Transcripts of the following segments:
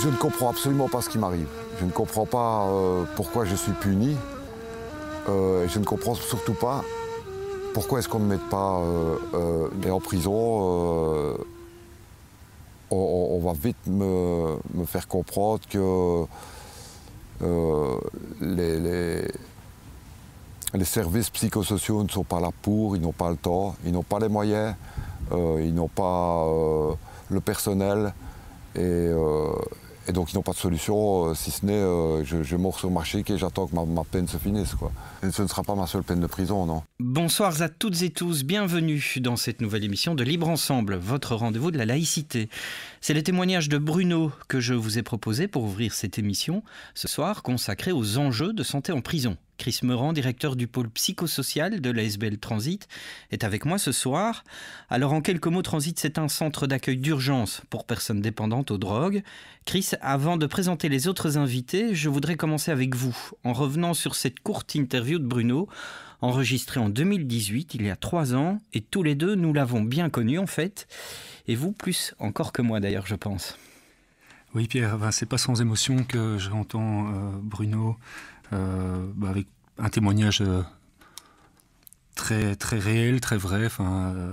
Je ne comprends absolument pas ce qui m'arrive. Je ne comprends pas pourquoi je suis puni. Je ne comprends surtout pas pourquoi est-ce qu'on ne met pas en prison. On va vite me faire comprendre que les services psychosociaux ne sont pas là pour, ils n'ont pas le temps, ils n'ont pas les moyens, ils n'ont pas le personnel et donc ils n'ont pas de solution si ce n'est je mords sur ma chic et j'attends que ma peine se finisse, quoi. Et ce ne sera pas ma seule peine de prison, non. Bonsoir à toutes et tous, bienvenue dans cette nouvelle émission de Libre Ensemble, votre rendez-vous de la laïcité. C'est le témoignage de Bruno que je vous ai proposé pour ouvrir cette émission, ce soir consacrée aux enjeux de santé en prison. Chris Meurant, directeur du pôle psychosocial de l'ASBL Transit, est avec moi ce soir. Alors en quelques mots, Transit, c'est un centre d'accueil d'urgence pour personnes dépendantes aux drogues. Chris, avant de présenter les autres invités, je voudrais commencer avec vous, en revenant sur cette courte interview de Bruno, enregistrée en 2018, il y a 3 ans, et tous les deux, nous l'avons bien connu en fait, et vous plus encore que moi d'ailleurs, je pense. Oui Pierre, c'est pas sans émotion que j'entends Bruno avec un témoignage très, très réel, très vrai,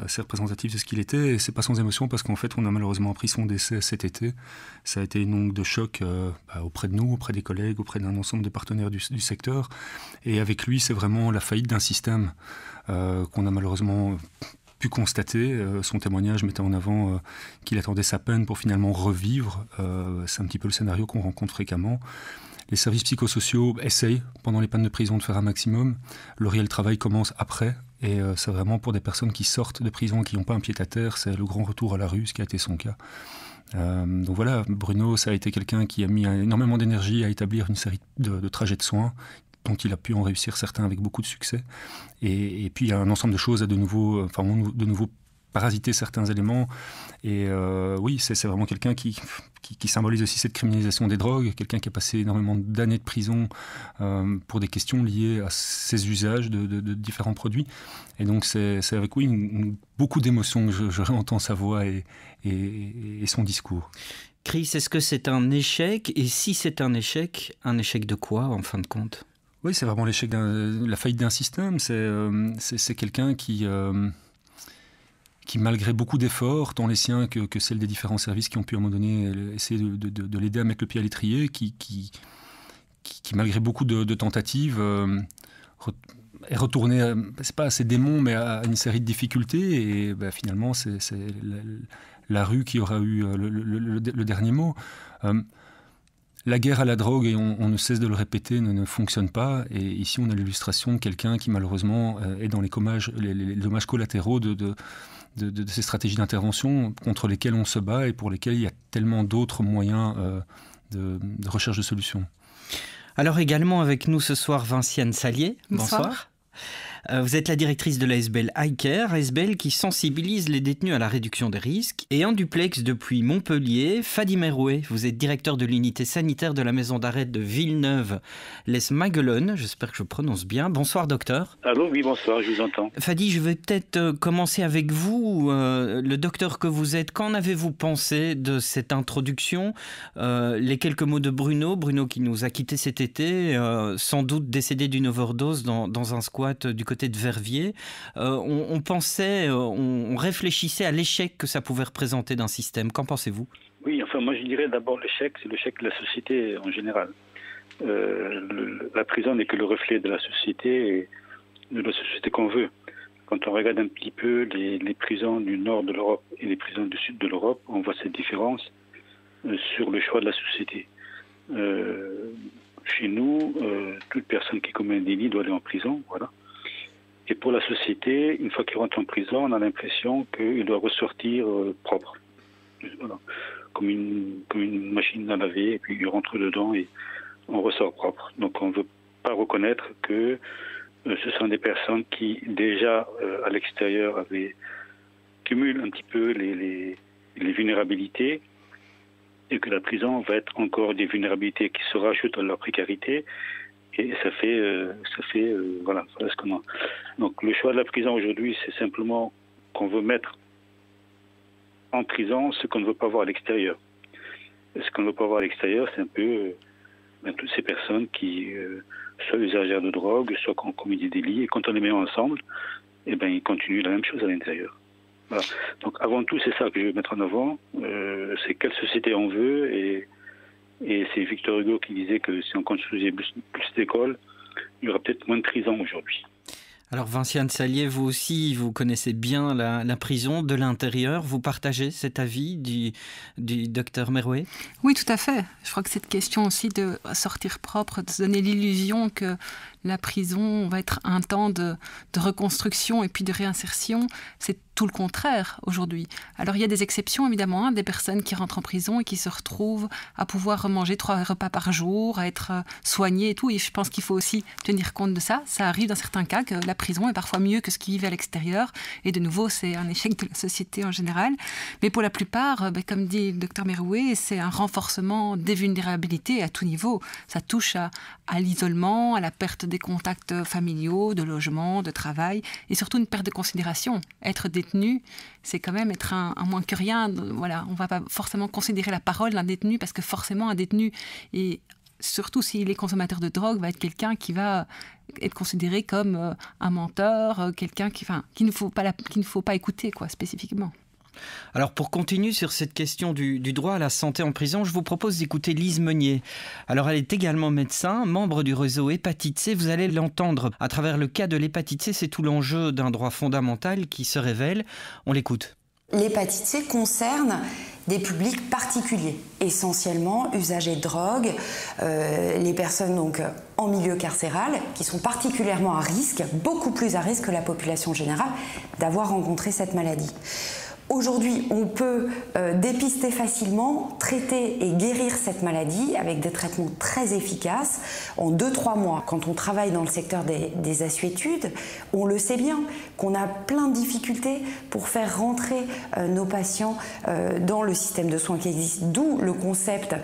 assez représentatif de ce qu'il était. Et c'est pas sans émotion parce qu'en fait, on a malheureusement appris son décès cet été. Ça a été une onde de choc auprès de nous, auprès des collègues, auprès d'un ensemble de partenaires du secteur. Et avec lui, c'est vraiment la faillite d'un système qu'on a malheureusement pu constater. Son témoignage mettait en avant qu'il attendait sa peine pour finalement revivre. C'est un petit peu le scénario qu'on rencontre fréquemment. Les services psychosociaux essayent, pendant les peines de prison, de faire un maximum. Le réel travail commence après. Et c'est vraiment pour des personnes qui sortent de prison, qui n'ont pas un pied à terre. C'est le grand retour à la rue, ce qui a été son cas. Donc voilà, Bruno, ça a été quelqu'un qui a mis énormément d'énergie à établir une série de trajets de soins, dont il a pu en réussir certains avec beaucoup de succès. Et puis il y a un ensemble de choses à de nouveau parasiter certains éléments. Et oui, c'est vraiment quelqu'un qui symbolise aussi cette criminalisation des drogues, quelqu'un qui a passé énormément d'années de prison pour des questions liées à ses usages de différents produits. Et donc c'est avec beaucoup d'émotion que je réentends sa voix et son discours. Chris, est-ce que c'est un échec? Et si c'est un échec de quoi en fin de compte? Oui, c'est vraiment l'échec la faillite d'un système. C'est quelqu'un qui, malgré beaucoup d'efforts, tant les siens que celles des différents services qui ont pu à un moment donné essayer de l'aider à mettre le pied à l'étrier, qui malgré beaucoup de tentatives, est retourné, c'est pas à ses démons, mais à une série de difficultés. Et finalement, c'est la rue qui aura eu le dernier mot. La guerre à la drogue, et on ne cesse de le répéter, ne fonctionne pas. Et ici, on a l'illustration de quelqu'un qui, malheureusement, est dans les dommages collatéraux de ces stratégies d'intervention contre lesquelles on se bat et pour lesquelles il y a tellement d'autres moyens de recherche de solutions. Alors également avec nous ce soir, Vinciane Salier. Bonsoir. Vous êtes la directrice de l'ASBL iCare, ASBL qui sensibilise les détenus à la réduction des risques. Et en duplex depuis Montpellier, Fadi Meroué, vous êtes directeur de l'unité sanitaire de la maison d'arrêt de Villeneuve-les-Maguelone. J'espère que je prononce bien. Bonsoir docteur. Allô, oui, bonsoir, je vous entends. Fadi, je vais peut-être commencer avec vous. Le docteur que vous êtes, qu'en avez-vous pensé de cette introduction? Les quelques mots de Bruno qui nous a quittés cet été, sans doute décédé d'une overdose dans un squat du côté de Verviers. On pensait, on réfléchissait à l'échec que ça pouvait représenter d'un système. Qu'en pensez-vous? Oui, enfin moi je dirais d'abord l'échec, c'est l'échec de la société en général. La prison n'est que le reflet de la société et de la société qu'on veut. Quand on regarde un petit peu les prisons du nord de l'Europe et les prisons du sud de l'Europe, on voit cette différence sur le choix de la société. Chez nous, toute personne qui commet un délit doit aller en prison, voilà. Et pour la société, une fois qu'il rentre en prison, on a l'impression qu'il doit ressortir propre. Voilà. Comme une machine à laver, et puis il rentre dedans et on ressort propre. Donc on ne veut pas reconnaître que ce sont des personnes qui, déjà à l'extérieur, cumulent un petit peu les vulnérabilités, et que la prison va être encore des vulnérabilités qui se rajoutent à leur précarité. Et ça fait voilà ce qu'on a. Donc le choix de la prison aujourd'hui, c'est simplement qu'on veut mettre en prison ce qu'on ne veut pas voir à l'extérieur. Ce qu'on ne veut pas voir à l'extérieur, c'est un peu toutes ces personnes qui, soit usagères de drogue, soit qui ont commis des délits, et quand on les met ensemble, ils continuent la même chose à l'intérieur. Voilà. Donc avant tout, c'est ça que je veux mettre en avant, c'est quelle société on veut, et c'est Victor Hugo qui disait que si on construisait plus d'écoles, il y aura peut-être moins de prisons aujourd'hui. Alors Vinciane Sallier, vous aussi, vous connaissez bien la prison de l'intérieur. Vous partagez cet avis du docteur Merouet? Oui, tout à fait. Je crois que cette question aussi de sortir propre, de se donner l'illusion que la prison va être un temps de reconstruction et puis de réinsertion, c'est tout le contraire aujourd'hui. Alors il y a des exceptions évidemment, des personnes qui rentrent en prison et qui se retrouvent à pouvoir manger 3 repas par jour, à être soignées et tout. Et je pense qu'il faut aussi tenir compte de ça. Ça arrive dans certains cas que la prison est parfois mieux que ce qui vivent à l'extérieur. Et de nouveau, c'est un échec de la société en général. Mais pour la plupart, comme dit le docteur Merouet, c'est un renforcement des vulnérabilités à tout niveau. Ça touche à l'isolement, à la perte des contacts familiaux, de logement, de travail, et surtout une perte de considération. Être détenu, c'est quand même être un moins que rien. Voilà, on ne va pas forcément considérer la parole d'un détenu, parce que forcément un détenu, et surtout s'il est consommateur de drogue, va être quelqu'un qui va être considéré comme un menteur, quelqu'un qu'il ne faut pas écouter, spécifiquement. Alors pour continuer sur cette question du droit à la santé en prison, je vous propose d'écouter Lise Meunier. Alors elle est également médecin, membre du réseau Hépatite C. Vous allez l'entendre à travers le cas de l'hépatite C, c'est tout l'enjeu d'un droit fondamental qui se révèle. On l'écoute. L'hépatite C concerne des publics particuliers, essentiellement usagers de drogue, les personnes donc en milieu carcéral, qui sont particulièrement à risque, beaucoup plus à risque que la population générale, d'avoir rencontré cette maladie. Aujourd'hui, on peut dépister facilement, traiter et guérir cette maladie avec des traitements très efficaces en 2-3 mois. Quand on travaille dans le secteur des assuétudes, on le sait bien qu'on a plein de difficultés pour faire rentrer nos patients dans le système de soins qui existe, d'où le concept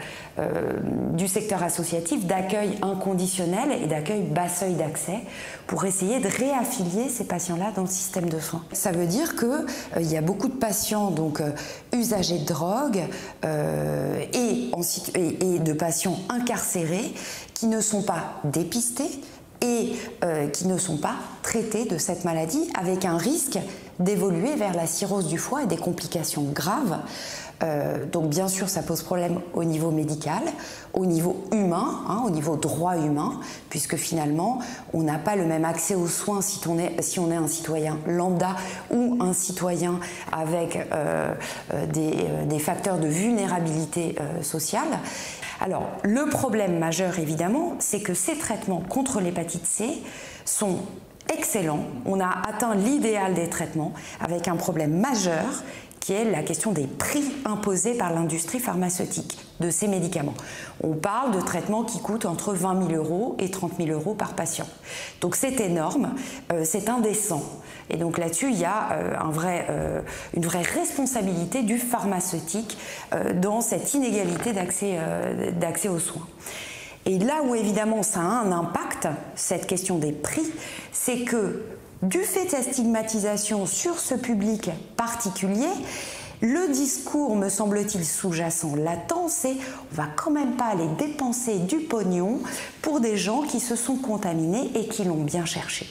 du secteur associatif d'accueil inconditionnel et d'accueil bas seuil d'accès pour essayer de réaffilier ces patients-là dans le système de soins. Ça veut dire qu'il y a beaucoup de patients donc, usagers de drogue et de patients incarcérés qui ne sont pas dépistés et qui ne sont pas traités de cette maladie, avec un risque d'évoluer vers la cirrhose du foie et des complications graves. Donc bien sûr ça pose problème au niveau médical, au niveau humain, au niveau droit humain, puisque finalement on n'a pas le même accès aux soins si on est un citoyen lambda ou un citoyen avec des facteurs de vulnérabilité sociale. Alors le problème majeur évidemment, c'est que ces traitements contre l'hépatite C sont excellents. On a atteint l'idéal des traitements avec un problème majeur qui est la question des prix imposés par l'industrie pharmaceutique de ces médicaments. On parle de traitements qui coûtent entre 20 000 € et 30 000 € par patient. Donc c'est énorme, c'est indécent. Et donc là-dessus, il y a une vraie responsabilité du pharmaceutique dans cette inégalité d'accès aux soins. Et là où évidemment ça a un impact, cette question des prix, c'est que du fait de la stigmatisation sur ce public particulier, le discours, me semble-t-il, sous-jacent, latent, c'est on va quand même pas aller dépenser du pognon pour des gens qui se sont contaminés et qui l'ont bien cherché.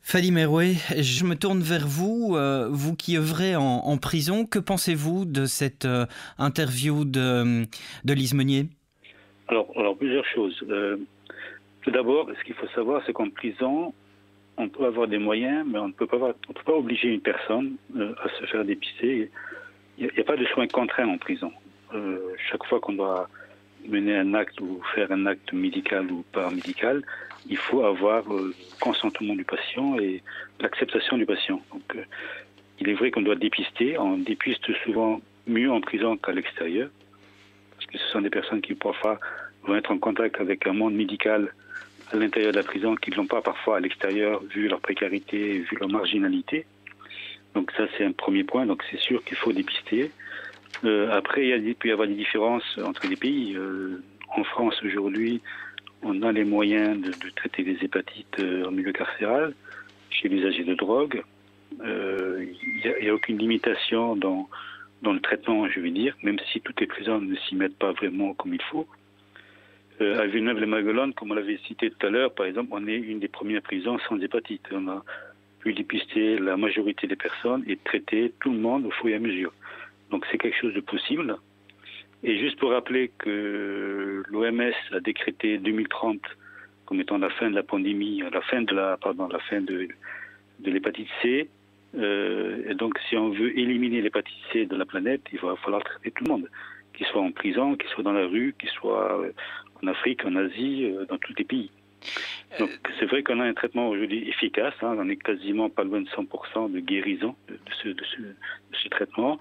Fadi Merouet, je me tourne vers vous, vous qui œuvrez en prison. Que pensez-vous de cette interview de Lise Meunier ? Alors plusieurs choses. Tout d'abord, ce qu'il faut savoir, c'est qu'en prison, on peut avoir des moyens, mais on ne peut pas obliger une personne à se faire dépister. Il n'y a pas de soins contraints en prison. Chaque fois qu'on doit mener un acte ou faire un acte médical ou paramédical, il faut avoir le consentement du patient et l'acceptation du patient. Donc, il est vrai qu'on doit dépister. On dépiste souvent mieux en prison qu'à l'extérieur, parce que ce sont des personnes qui parfois vont être en contact avec un monde médical à l'intérieur de la prison, qui ne l'ont pas parfois à l'extérieur, vu leur précarité, vu leur marginalité. Donc ça, c'est un premier point. Donc c'est sûr qu'il faut dépister. Après, il peut y avoir des différences entre les pays. En France, aujourd'hui, on a les moyens de traiter les hépatites en milieu carcéral, chez les usagers de drogue. Il n'y a aucune limitation dans dans le traitement, je veux dire, même si toutes les prisons ne s'y mettent pas vraiment comme il faut. À Villeneuve-les-Maguelones, comme on l'avait cité tout à l'heure, par exemple, on est une des premières prisons sans hépatite. On a pu dépister la majorité des personnes et traiter tout le monde au fur et à mesure. Donc c'est quelque chose de possible. Et juste pour rappeler que l'OMS a décrété 2030 comme étant la fin de la pandémie, la fin de l'hépatite C. Et donc si on veut éliminer l'hépatite C de la planète, il va falloir traiter tout le monde, qu'il soit en prison, qu'il soit dans la rue, qu'il soit en Afrique, en Asie, dans tous les pays. Donc c'est vrai qu'on a un traitement aujourd'hui efficace, on est quasiment pas loin de 100% de guérison de ce traitement.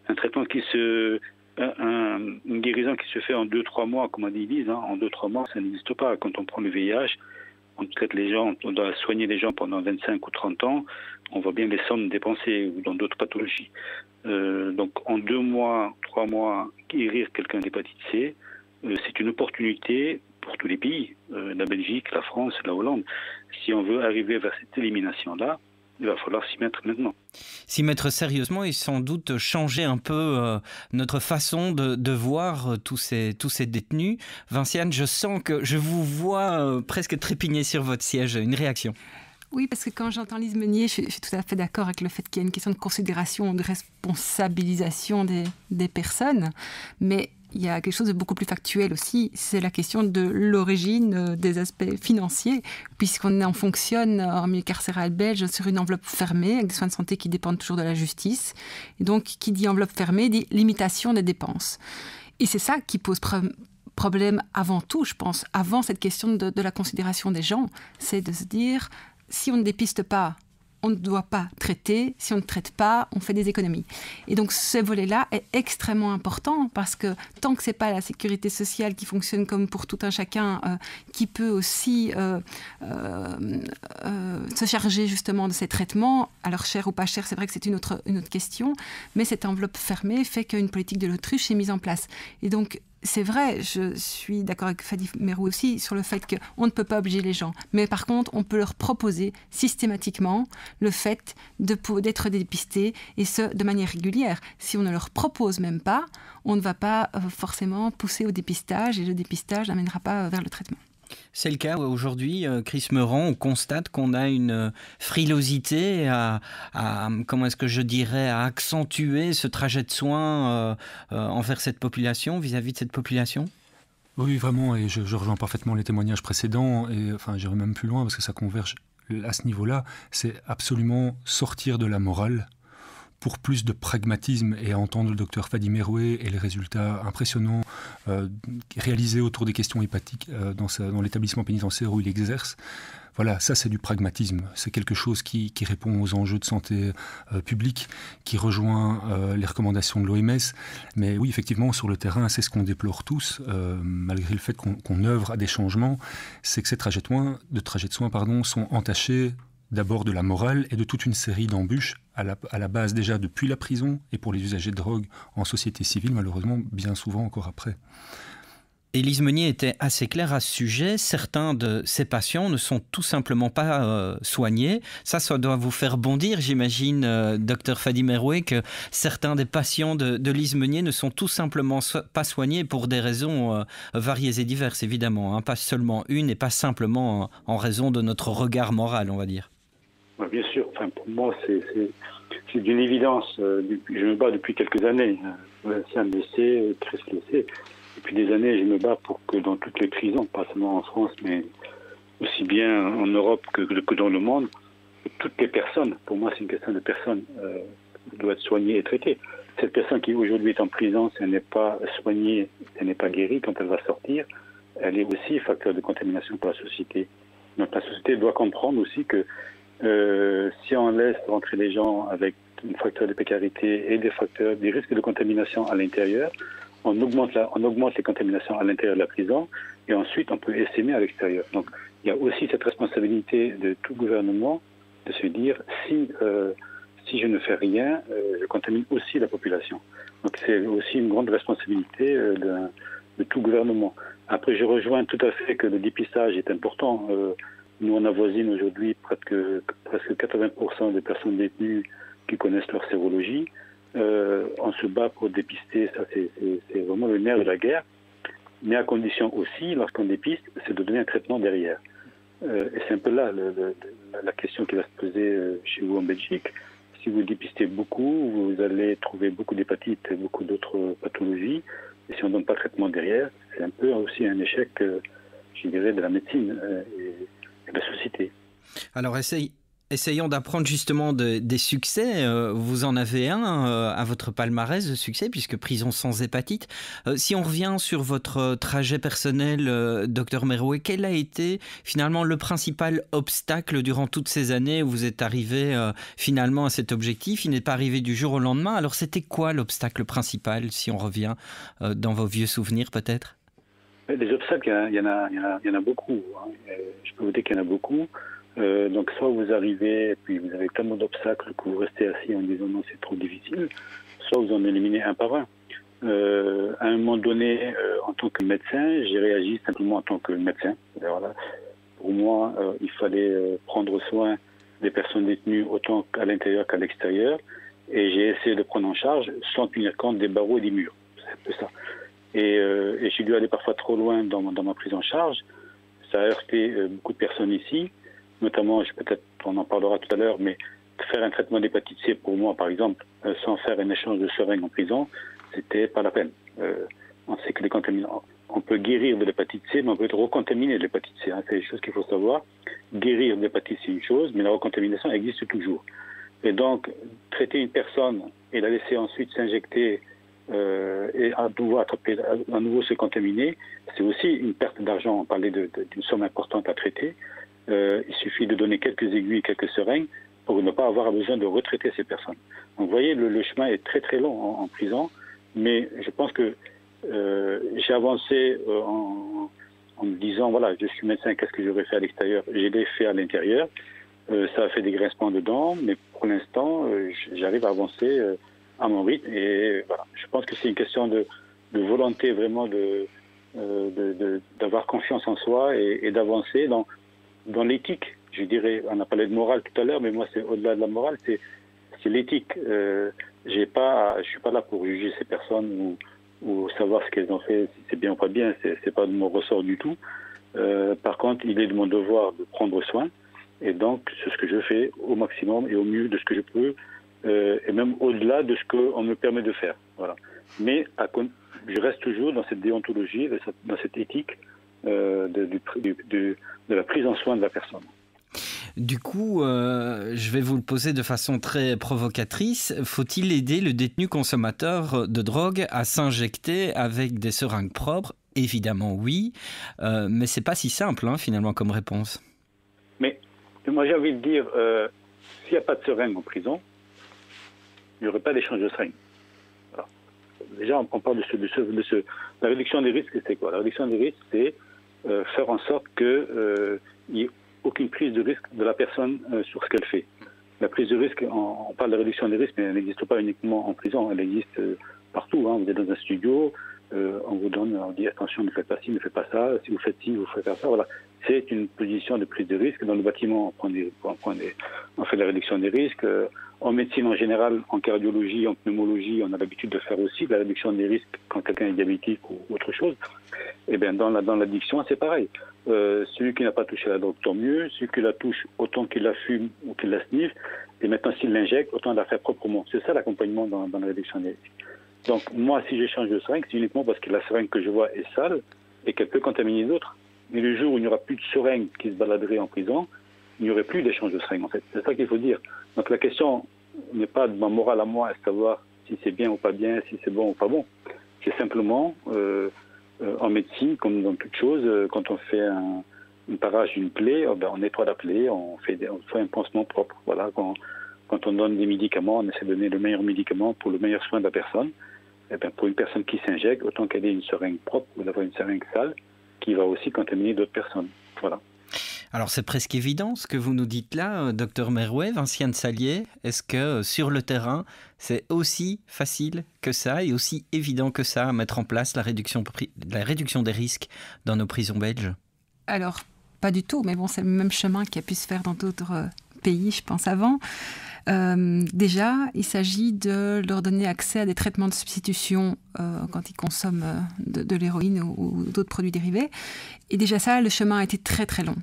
Un traitement une guérison qui se fait en 2-3 mois, comme on dit Lise, en 2-3 mois, ça n'existe pas. Quand on prend le VIH, on traite les gens, on doit soigner les gens pendant 25 ou 30 ans, on voit bien les sommes dépensées ou dans d'autres pathologies. Donc en 2 mois, 3 mois, guérir quelqu'un d'hépatite C, c'est une opportunité pour tous les pays, la Belgique, la France, la Hollande. Si on veut arriver vers cette élimination-là, il va falloir s'y mettre maintenant. S'y mettre sérieusement et sans doute changer un peu notre façon de voir tous ces détenus. Vinciane, je sens que je vous vois presque trépigner sur votre siège. Une réaction? Oui, parce que quand j'entends Lise Meunier, je suis tout à fait d'accord avec le fait qu'il y a une question de considération, de responsabilisation des personnes, mais il y a quelque chose de beaucoup plus factuel aussi, c'est la question de l'origine des aspects financiers, puisqu'on en fonctionne en milieu carcéral belge sur une enveloppe fermée, avec des soins de santé qui dépendent toujours de la justice. Et donc, qui dit enveloppe fermée, dit limitation des dépenses. Et c'est ça qui pose problème avant tout, je pense, avant cette question de la considération des gens, c'est de se dire, si on ne dépiste pas, on ne doit pas traiter. Si on ne traite pas, on fait des économies. Et donc, ce volet-là est extrêmement important parce que tant que ce n'est pas la sécurité sociale qui fonctionne comme pour tout un chacun, qui peut aussi se charger justement de ces traitements, alors cher ou pas cher, c'est vrai que c'est une autre question, mais cette enveloppe fermée fait qu'une politique de l'autruche est mise en place. Et donc, c'est vrai, je suis d'accord avec Fadi Merou aussi sur le fait qu'on ne peut pas obliger les gens. Mais par contre, on peut leur proposer systématiquement le fait d'être dépistés, et ce, de manière régulière. Si on ne leur propose même pas, on ne va pas forcément pousser au dépistage, et le dépistage n'amènera pas vers le traitement. C'est le cas aujourd'hui, Chris Meurant, on constate qu'on a une frilosité à comment est-ce que je dirais, à accentuer ce trajet de soins envers cette population, vis-à-vis de cette population? Oui, vraiment, et je rejoins parfaitement les témoignages précédents, et enfin j'irai même plus loin parce que ça converge à ce niveau-là, c'est absolument sortir de la morale pour plus de pragmatisme, et à entendre le docteur Fadi Meroué et les résultats impressionnants réalisés autour des questions hépatiques dans l'établissement pénitentiaire où il exerce. Voilà, ça c'est du pragmatisme, c'est quelque chose qui répond aux enjeux de santé publique, qui rejoint les recommandations de l'OMS. Mais oui, effectivement, sur le terrain, c'est ce qu'on déplore tous, malgré le fait qu'on œuvre à des changements, c'est que ces trajets de soins sont entachés d'abord de la morale et de toute une série d'embûches à la base déjà depuis la prison et pour les usagers de drogue en société civile, malheureusement bien souvent encore après. Élise Meunier était assez claire à ce sujet. Certains de ces patients ne sont tout simplement pas soignés. Ça doit vous faire bondir, j'imagine, docteur Fadi Meroué, que certains des patients de Lise Meunier ne sont tout simplement pas soignés pour des raisons variées et diverses, évidemment. Pas seulement une et pas simplement en raison de notre regard moral, on va dire. Bien sûr, pour moi, c'est d'une évidence. Je me bats depuis quelques années. Vinciane le sait, Chris le sait. Depuis des années, je me bats pour que dans toutes les prisons, pas seulement en France, mais aussi bien en Europe que dans le monde, toutes les personnes, pour moi c'est une question de personnes, doivent être soignées et traitées. Cette personne qui aujourd'hui est en prison, si elle n'est pas soignée, elle n'est pas guérie, quand elle va sortir, elle est aussi facteur de contamination pour la société. Donc la société doit comprendre aussi que si on laisse rentrer les gens avec un facteur de précarité et des risques de contamination à l'intérieur, on augmente les contaminations à l'intérieur de la prison et ensuite on peut essaimer à l'extérieur. Donc il y a aussi cette responsabilité de tout gouvernement de se dire si je ne fais rien, je contamine aussi la population. Donc c'est aussi une grande responsabilité de tout gouvernement. Après, je rejoins tout à fait que le dépistage est important. Nous, on avoisine aujourd'hui presque 80% des personnes détenues qui connaissent leur sérologie. On on se bat pour dépister, ça c'est vraiment le nerf de la guerre, mais à condition aussi, lorsqu'on dépiste, c'est de donner un traitement derrière. Et c'est un peu là la question qui va se poser chez vous en Belgique. Si vous dépistez beaucoup, vous allez trouver beaucoup d'hépatites et beaucoup d'autres pathologies. Et si on ne donne pas de traitement derrière, c'est un peu aussi un échec, je dirais, de la médecine et de la société. Alors essayons d'apprendre justement des succès. Vous en avez un à votre palmarès de succès, puisque prison sans hépatite. Si on revient sur votre trajet personnel, Dr Merouet, quel a été finalement le principal obstacle durant toutes ces années où vous êtes arrivé finalement à cet objectif? Il n'est pas arrivé du jour au lendemain. Alors c'était quoi l'obstacle principal, si on revient dans vos vieux souvenirs peut-être? Les obstacles, il y en a beaucoup. Je peux vous dire qu'il y en a beaucoup. Donc soit vous arrivez et puis vous avez tellement d'obstacles que vous restez assis en disant non, c'est trop difficile, soit vous en éliminez un par un. À un moment donné, en tant que médecin, j'ai réagi simplement en tant que médecin. Voilà. Pour moi, il fallait prendre soin des personnes détenues autant à l'intérieur qu'à l'extérieur, et j'ai essayé de prendre en charge sans tenir compte des barreaux et des murs. C'est un peu ça. Et j'ai dû aller parfois trop loin dans ma prise en charge. Ça a heurté beaucoup de personnes ici. Notamment, peut-être on en parlera tout à l'heure, mais faire un traitement d'hépatite C pour moi, par exemple, sans faire un échange de seringues en prison, c'était pas la peine. On sait que les contaminants, on peut guérir de l'hépatite C, mais on peut être recontaminer de l'hépatite C. C'est des choses qu'il faut savoir. Guérir de l'hépatite, c'est une chose, mais la recontamination existe toujours. Et donc, traiter une personne et la laisser ensuite s'injecter et à nouveau se contaminer, c'est aussi une perte d'argent. On parlait d'une somme importante à traiter. Il suffit de donner quelques aiguilles, quelques seringues pour ne pas avoir besoin de retraiter ces personnes. Donc vous voyez, le chemin est très très long en prison, mais je pense que j'ai avancé en me disant, voilà, je suis médecin, qu'est-ce que j'aurais fait à l'extérieur? Je l'ai fait à l'intérieur, ça a fait des grincements dedans, mais pour l'instant, j'arrive à avancer à mon rythme, et voilà. Je pense que c'est une question de volonté vraiment d'avoir confiance en soi et d'avancer dans l'éthique, je dirais. On a parlé de morale tout à l'heure, mais moi, c'est au-delà de la morale, c'est l'éthique. Je suis pas là pour juger ces personnes ou savoir ce qu'elles ont fait, si c'est bien ou pas bien. C'est pas de mon ressort du tout. Par contre, il est de mon devoir de prendre soin, et donc c'est ce que je fais au maximum et au mieux de ce que je peux, et même au-delà de ce qu'on me permet de faire. Voilà. Mais je reste toujours dans cette déontologie, dans cette éthique de la prise en soin de la personne. Du coup, je vais vous le poser de façon très provocatrice. Faut-il aider le détenu consommateur de drogue à s'injecter avec des seringues propres? Évidemment oui, mais c'est pas si simple finalement comme réponse. Mais moi j'ai envie de dire, s'il n'y a pas de seringue en prison, il n'y aurait pas d'échange de seringues. Voilà. Déjà on parle de la réduction des risques, c'est quoi? La réduction des risques, c'est faire en sorte qu'il n'y ait aucune prise de risque de la personne sur ce qu'elle fait. La prise de risque, on parle de réduction des risques, mais elle n'existe pas uniquement en prison, elle existe partout. Vous êtes dans un studio, on vous donne, on dit attention, ne faites pas ci, ne faites pas ça, si vous faites ci, vous faites ça. Voilà. C'est une position de prise de risque. Dans le bâtiment, on fait la réduction des risques. En médecine en général, en cardiologie, en pneumologie, on a l'habitude de faire aussi de la réduction des risques quand quelqu'un est diabétique ou autre chose. Et bien dans l'addiction, c'est pareil. Celui qui n'a pas touché la drogue, tant mieux. Celui qui la touche, autant qu'il la fume ou qu'il la sniffe. Et maintenant, s'il l'injecte, autant la faire proprement. C'est ça l'accompagnement dans la réduction des risques. Donc moi, si j'échange de seringue, c'est uniquement parce que la seringue que je vois est sale et qu'elle peut contaminer d'autres. Mais le jour où il n'y aura plus de seringues qui se baladeraient en prison, il n'y aurait plus d'échange de seringues en fait. C'est ça qu'il faut dire. Donc la question n'est pas de ma morale à moi, à savoir si c'est bien ou pas bien, si c'est bon ou pas bon. C'est simplement, en médecine, comme dans toute chose, quand on fait un parage d'une plaie, on nettoie la plaie, on fait un pansement propre. Voilà. Quand on donne des médicaments, on essaie de donner le meilleur médicament pour le meilleur soin de la personne. Et bien, pour une personne qui s'injecte, autant qu'elle ait une seringue propre ou d'avoir une seringue sale, qui va aussi contaminer d'autres personnes. Voilà. Alors c'est presque évident ce que vous nous dites là, Dr Merouet, Vinciane Salier. Est-ce que sur le terrain, c'est aussi facile que ça et aussi évident que ça à mettre en place la réduction des risques dans nos prisons belges? Alors, pas du tout, mais bon, c'est le même chemin qui a pu se faire dans d'autres pays, je pense, avant. Déjà, il s'agit de leur donner accès à des traitements de substitution quand ils consomment de l'héroïne ou d'autres produits dérivés. Et déjà ça, le chemin a été très très long.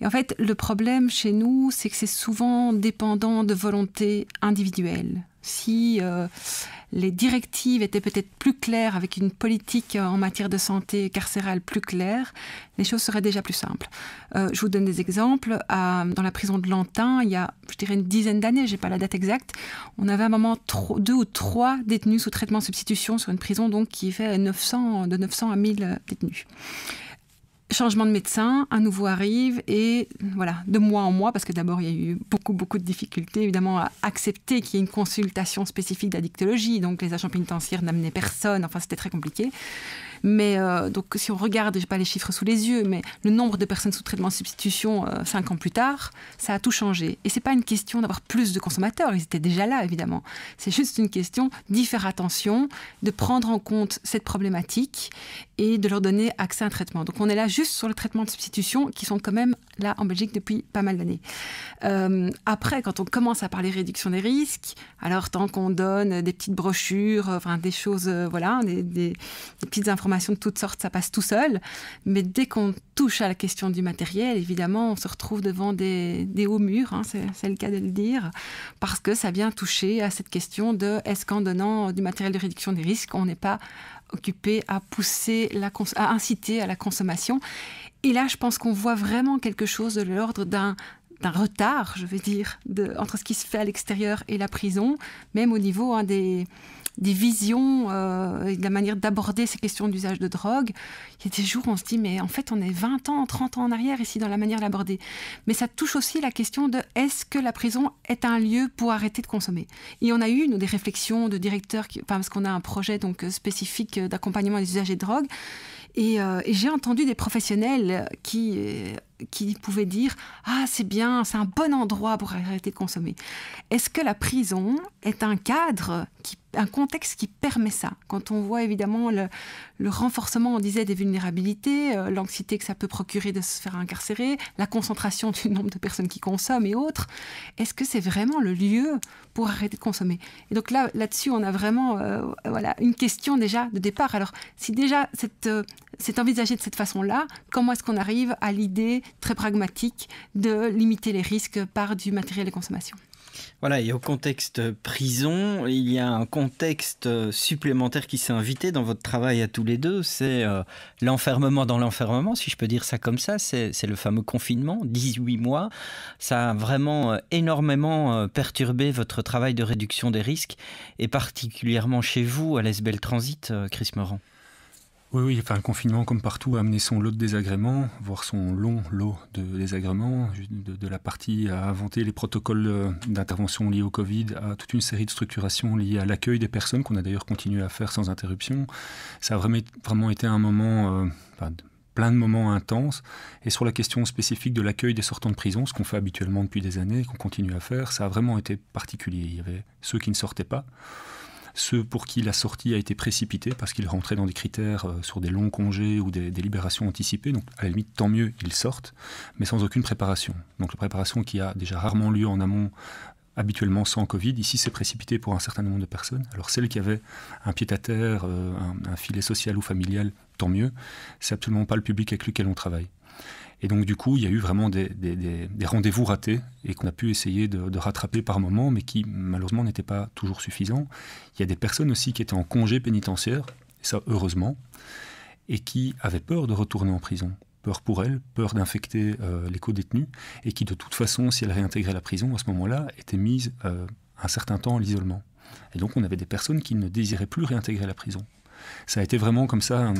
Et en fait, le problème chez nous, c'est que c'est souvent dépendant de volonté individuelle. Si les directives étaient peut-être plus claires, avec une politique en matière de santé carcérale plus claire, les choses seraient déjà plus simples. Je vous donne des exemples. Dans la prison de Lantin, il y a, je dirais, une dizaine d'années, je n'ai pas la date exacte, on avait à un moment 2 ou 3 détenus sous traitement de substitution sur une prison donc, qui fait de 900 à 1000 détenus. Changement de médecin, un nouveau arrive et voilà, de mois en mois, parce que d'abord il y a eu beaucoup de difficultés évidemment à accepter qu'il y ait une consultation spécifique d'addictologie, donc les agents pénitentiaires n'amenaient personne, enfin c'était très compliqué. Mais donc si on regarde, je n'ai pas les chiffres sous les yeux, mais le nombre de personnes sous traitement de substitution 5 ans plus tard, ça a tout changé. Et ce n'est pas une question d'avoir plus de consommateurs, ils étaient déjà là évidemment. C'est juste une question d'y faire attention, de prendre en compte cette problématique et de leur donner accès à un traitement. Donc on est là juste sur le traitement de substitution qui sont quand même là en Belgique depuis pas mal d'années. Après, quand on commence à parler réduction des risques, alors tant qu'on donne des petites brochures, enfin des choses, voilà, des petites informations de toutes sortes, ça passe tout seul. Mais dès qu'on touche à la question du matériel, évidemment, on se retrouve devant des hauts murs, hein, c'est le cas de le dire, parce que ça vient toucher à cette question de est-ce qu'en donnant du matériel de réduction des risques, on n'est pas occupé à pousser, à inciter à la consommation. Et là, je pense qu'on voit vraiment quelque chose de l'ordre d'un retard, je vais dire, entre ce qui se fait à l'extérieur et la prison, même au niveau des visions et de la manière d'aborder ces questions d'usage de drogue. Il y a des jours où on se dit, mais en fait, on est 20 ans, 30 ans en arrière ici dans la manière de l'aborder. Mais ça touche aussi la question de est-ce que la prison est un lieu pour arrêter de consommer ? Et on a eu, nous, des réflexions de directeurs, parce qu'on a un projet donc, spécifique d'accompagnement des usagers de drogue. Et j'ai entendu des professionnels qui pouvaient dire « Ah, c'est bien, c'est un bon endroit pour arrêter de consommer ». Est-ce que la prison est un cadre, un contexte qui permet ça ? Quand on voit évidemment le renforcement, on disait, des vulnérabilités, l'anxiété que ça peut procurer de se faire incarcérer, la concentration du nombre de personnes qui consomment et autres, est-ce que c'est vraiment le lieu pour arrêter de consommer ? Et donc là-dessus, on a vraiment une question déjà de départ. Alors, si déjà c'est envisagé de cette façon-là, comment est-ce qu'on arrive à l'idée très pragmatique de limiter les risques par du matériel de consommation ? Voilà, et au contexte prison, il y a un contexte supplémentaire qui s'est invité dans votre travail à tous les deux, c'est l'enfermement dans l'enfermement, si je peux dire ça comme ça, c'est le fameux confinement, 18 mois. Ça a vraiment énormément perturbé votre travail de réduction des risques, et particulièrement chez vous, à l'ESBL Transit, Chris Meurant. Oui, enfin, le confinement, comme partout, a amené son lot de désagréments, voire son long lot de désagréments, de la partie à inventer les protocoles d'intervention liés au Covid, à toute une série de structurations liées à l'accueil des personnes, qu'on a d'ailleurs continué à faire sans interruption. Ça a vraiment été un moment, plein de moments intenses. Et sur la question spécifique de l'accueil des sortants de prison, ce qu'on fait habituellement depuis des années, et qu'on continue à faire, ça a vraiment été particulier. Il y avait ceux qui ne sortaient pas, ceux pour qui la sortie a été précipitée parce qu'ils rentraient dans des critères sur des longs congés ou des libérations anticipées. Donc à la limite, tant mieux, ils sortent, mais sans aucune préparation. Donc la préparation qui a déjà rarement lieu en amont, habituellement sans Covid, ici c'est précipité pour un certain nombre de personnes. Alors celles qui avaient un pied-à-terre, un filet social ou familial, tant mieux. C'est absolument pas le public avec lequel on travaille. Et donc du coup, il y a eu vraiment des rendez-vous ratés et qu'on a pu essayer de rattraper par moments, mais qui malheureusement n'étaient pas toujours suffisants. Il y a des personnes aussi qui étaient en congé pénitentiaire, et ça heureusement, et qui avaient peur de retourner en prison. Peur pour elles, peur d'infecter les co-détenus, et qui de toute façon, si elles réintégraient la prison, à ce moment-là, étaient mises un certain temps à l'isolement. Et donc on avait des personnes qui ne désiraient plus réintégrer la prison. Ça a été vraiment comme ça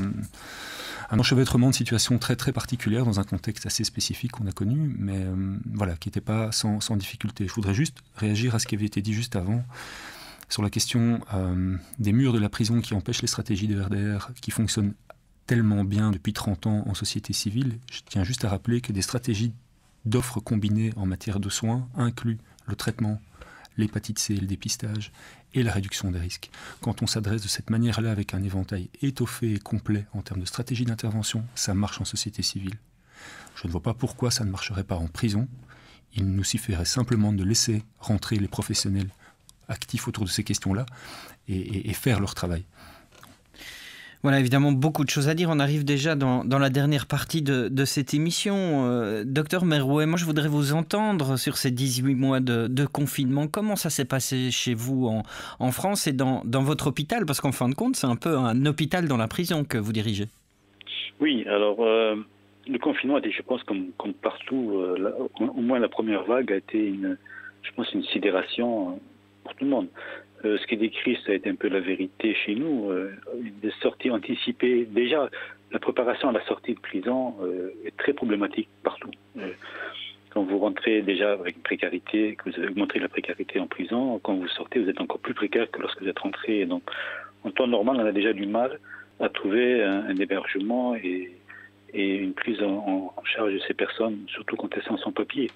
un enchevêtrement de situations très très particulières dans un contexte assez spécifique qu'on a connu, mais qui n'était pas sans difficulté. Je voudrais juste réagir à ce qui avait été dit juste avant sur la question des murs de la prison qui empêchent les stratégies de RDR qui fonctionnent tellement bien depuis 30 ans en société civile. Je tiens juste à rappeler que des stratégies d'offres combinées en matière de soins incluent le traitement, l'hépatite C, le dépistage et la réduction des risques. Quand on s'adresse de cette manière-là avec un éventail étoffé et complet en termes de stratégie d'intervention, ça marche en société civile. Je ne vois pas pourquoi ça ne marcherait pas en prison. Il nous suffirait simplement de laisser rentrer les professionnels actifs autour de ces questions-là et faire leur travail. Voilà, évidemment, beaucoup de choses à dire. On arrive déjà dans la dernière partie de cette émission. Docteur Merouet, moi, je voudrais vous entendre sur ces 18 mois de confinement. Comment ça s'est passé chez vous en France et dans votre hôpital? Parce qu'en fin de compte, c'est un peu un hôpital dans la prison que vous dirigez. Oui, alors, le confinement était, je pense, comme partout, au moins la première vague a été, une sidération pour tout le monde. Ce qui est décrit, ça a été un peu la vérité chez nous. Des sorties anticipées. Déjà, la préparation à la sortie de prison est très problématique partout. Quand vous rentrez déjà avec une précarité, que vous avez augmenté la précarité en prison, quand vous sortez, vous êtes encore plus précaire que lorsque vous êtes rentré. Donc, en temps normal, on a déjà du mal à trouver un hébergement et une prise en charge de ces personnes, surtout quand elles sont sans papier.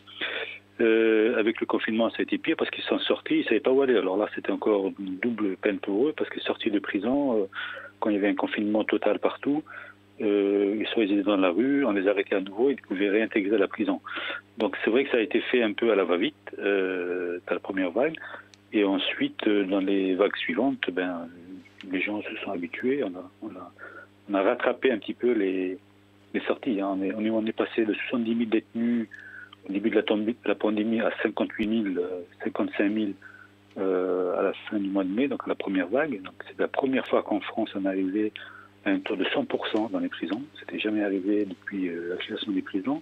Avec le confinement, ça a été pire parce qu'ils sont sortis, ils ne savaient pas où aller. Alors là, c'était encore une double peine pour eux parce que sortis de prison, quand il y avait un confinement total partout, ils étaient dans la rue, on les arrêtait à nouveau, ils pouvaient réintégrer la prison. Donc c'est vrai que ça a été fait un peu à la va-vite, dans la première vague. Et ensuite, dans les vagues suivantes, les gens se sont habitués. On a rattrapé un petit peu les sorties. Hein. On est passé de 70 000 détenus au début de la pandémie à 58 000, 55 000 à la fin du mois de mai, donc à la première vague. Donc c'est la première fois qu'en France on est arrivé à un taux de 100% dans les prisons. C'était jamais arrivé depuis la création des prisons.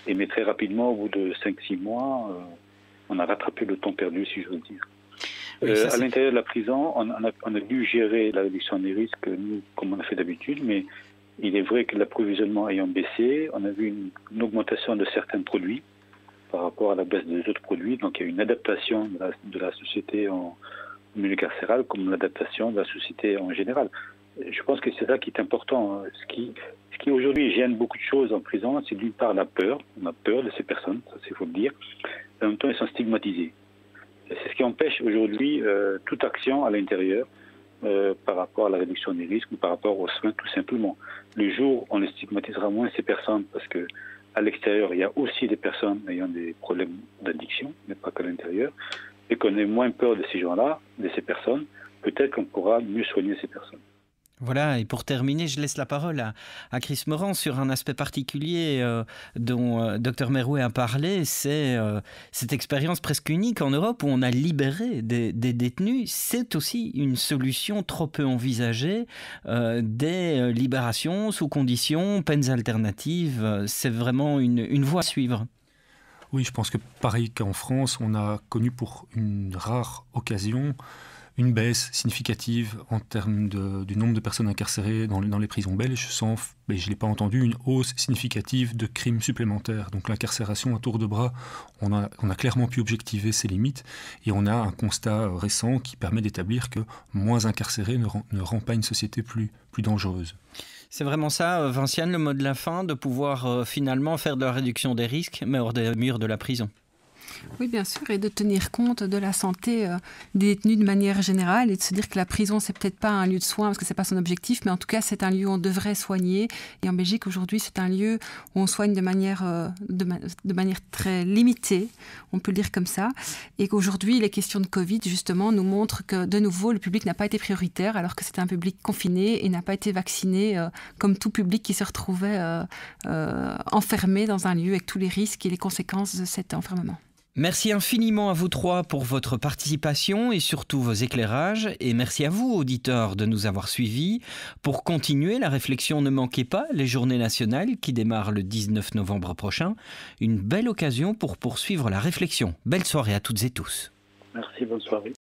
Mais très rapidement, au bout de 5-6 mois, on a rattrapé le temps perdu, si j'ose dire. Oui, à l'intérieur de la prison, on a dû gérer la réduction des risques, nous, comme on a fait d'habitude, mais il est vrai que l'approvisionnement ayant baissé, on a vu une augmentation de certains produits par rapport à la baisse des autres produits. Donc il y a eu une adaptation de la société en milieu carcéral comme l'adaptation de la société en général. Je pense que c'est ça qui est important. Ce qui aujourd'hui gêne beaucoup de choses en prison, c'est d'une part la peur. On a peur de ces personnes, ça il faut le dire. En même temps, ils sont stigmatisés. C'est ce qui empêche aujourd'hui toute action à l'intérieur. Par rapport à la réduction des risques ou par rapport aux soins tout simplement. Le jour où on les stigmatisera moins ces personnes, parce que à l'extérieur il y a aussi des personnes ayant des problèmes d'addiction, mais pas qu'à l'intérieur, et qu'on ait moins peur de ces gens-là, de ces personnes, peut-être qu'on pourra mieux soigner ces personnes. Voilà, et pour terminer, je laisse la parole à Chris Morand sur un aspect particulier dont Dr Merouet a parlé, c'est cette expérience presque unique en Europe où on a libéré des détenus. C'est aussi une solution trop peu envisagée, des libérations sous conditions, peines alternatives. C'est vraiment une voie à suivre. Oui, je pense que pareil qu'en France, on a connu pour une rare occasion une baisse significative en termes du nombre de personnes incarcérées dans les prisons belges, mais je ne l'ai pas entendu, une hausse significative de crimes supplémentaires. Donc l'incarcération à tour de bras, on a clairement pu objectiver ses limites et on a un constat récent qui permet d'établir que moins incarcéré ne rend pas une société plus dangereuse. C'est vraiment ça, Vinciane, le mot de la fin, de pouvoir finalement faire de la réduction des risques, mais hors des murs de la prison. Oui, bien sûr, et de tenir compte de la santé des détenus de manière générale et de se dire que la prison, c'est peut-être pas un lieu de soins parce que c'est pas son objectif, mais en tout cas, c'est un lieu où on devrait soigner. Et en Belgique, aujourd'hui, c'est un lieu où on soigne de manière très limitée, on peut le dire comme ça, et qu'aujourd'hui, les questions de Covid, justement, nous montrent que, de nouveau, le public n'a pas été prioritaire, alors que c'est un public confiné et n'a pas été vacciné, comme tout public qui se retrouvait enfermé dans un lieu avec tous les risques et les conséquences de cet enfermement. Merci infiniment à vous trois pour votre participation et surtout vos éclairages. Et merci à vous, auditeurs, de nous avoir suivis. Pour continuer la réflexion, ne manquez pas les Journées nationales qui démarrent le 19 novembre prochain. Une belle occasion pour poursuivre la réflexion. Belle soirée à toutes et tous. Merci, bonne soirée.